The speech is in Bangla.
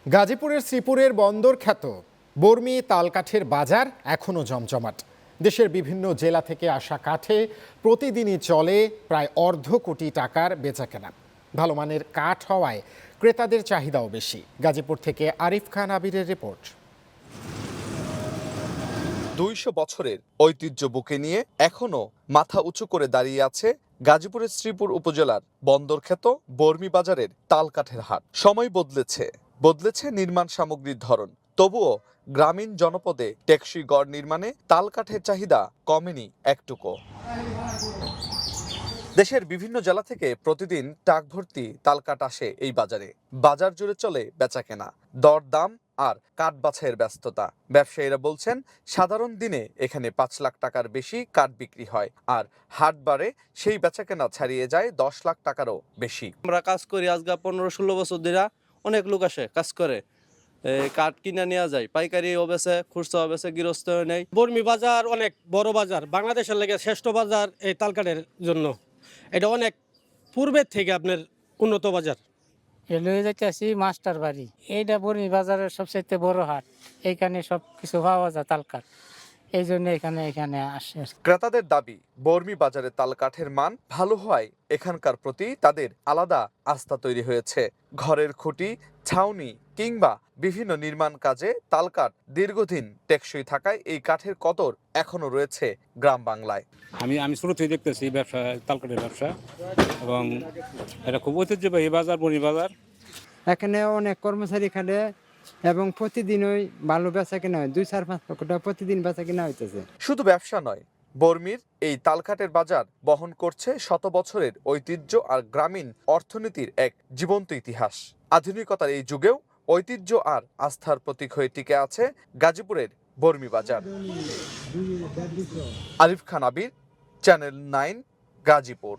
গাজীপুরের শ্রীপুরের বন্দর খ্যাত বর্মি তালকাঠের বাজার এখনও জমজমাট। দেশের বিভিন্ন জেলা থেকে আসা কাঠে প্রতিদিনই চলে প্রায় $250 কোটি বেচাকেনা। ভালো মানের কাঠ হওয়ায় ক্রেতাদের চাহিদাও বেশি। গাজীপুর থেকে আরিফ খান আবিরের রিপোর্ট। 200 বছরের ঐতিহ্য বুকে নিয়ে এখনো মাথা উঁচু করে দাঁড়িয়ে আছে গাজীপুরের শ্রীপুর উপজেলার বন্দরখ্যাত বর্মি বাজারের তালকাঠের হাট। সময় বদলেছে নির্মাণ সামগ্রীর ধরন, তবুও গ্রামীণ জনপদে টেকসই গড় নির্মাণে তালকাঠের চাহিদা কমেনি একটুকু। দেশের বিভিন্ন জেলা থেকে প্রতিদিন ট্রাক ভর্তি তালকাঠ আসে এই বাজারে। বাজার জুড়ে চলে বেচাকেনা, দরদাম আর কাঠ বাছাইয়ের ব্যস্ততা। ব্যবসায়ীরা বলছেন, সাধারণ দিনে এখানে 5 লাখ টাকার বেশি কাঠ বিক্রি হয়, আর হাট বারে সেই বেচাকেনা ছাড়িয়ে যায় 10 লাখ টাকারও বেশি। আমরা কাজ করি আজকে 15-16 বছর ধরে। অনেক লোক আসে কাজ করে, কাঠ কিনে নেওয়া যায়, পাইকারি বেচে, খুচরা বেচে, গৃহস্থ নেই। বর্মি বাজার অনেক বড় বাজার, বাংলাদেশের লেগে শ্রেষ্ঠ বাজার এই তালকাঠের জন্য। এটা অনেক পূর্বের থেকে আপনার উন্নত বাজার। লয়ে যাইতেছি মাস্টার বাড়ি, এইটা বর্মি বাজারের সবচেয়ে বড় হাট। এইখানে সব কিছু পাওয়া যায় তালকাঠ, এই জন্য এখানে আসে। ক্রেতাদের দাবি, বর্মি বাজারের তালকাঠের মান ভালো হওয়ায় এখানকার প্রতি তাদের আলাদা আস্থা তৈরি হয়েছে। ঘরের খুঁটি, ছাউনি কিংবা বিভিন্ন নির্মাণ কাজে তালকাঠ দীর্ঘদিন টেকসই থাকায় এই কাঠের কদর এখনো রয়েছে গ্রাম বাংলায়। আমি শুরু থেকে দেখতেছি ব্যবসা, তালকাঠের ব্যবসা, এবং এটা খুব ঐতিহ্যবাহী বাজার, বর্মি বাজার। এখানে অনেক কর্মচারী খাটে এবং প্রতিদিনই ভালো বেচা কেনা হয়। 2-4-5 লক্ষ টাকা প্রতিদিন বেচা কেনা হইতেছে। শুধু ব্যবসা নয়, বর্মির এই তালকাঠের বাজার বহন করছে শত বছরের ঐতিহ্য আর গ্রামীণ অর্থনীতির এক জীবন্ত ইতিহাস। আধুনিকতার এই যুগেও ঐতিহ্য আর আস্থার প্রতীক হয়ে টিকে আছে গাজীপুরের বর্মি বাজার। আরিফ খান আবির, চ্যানেল 9, গাজীপুর।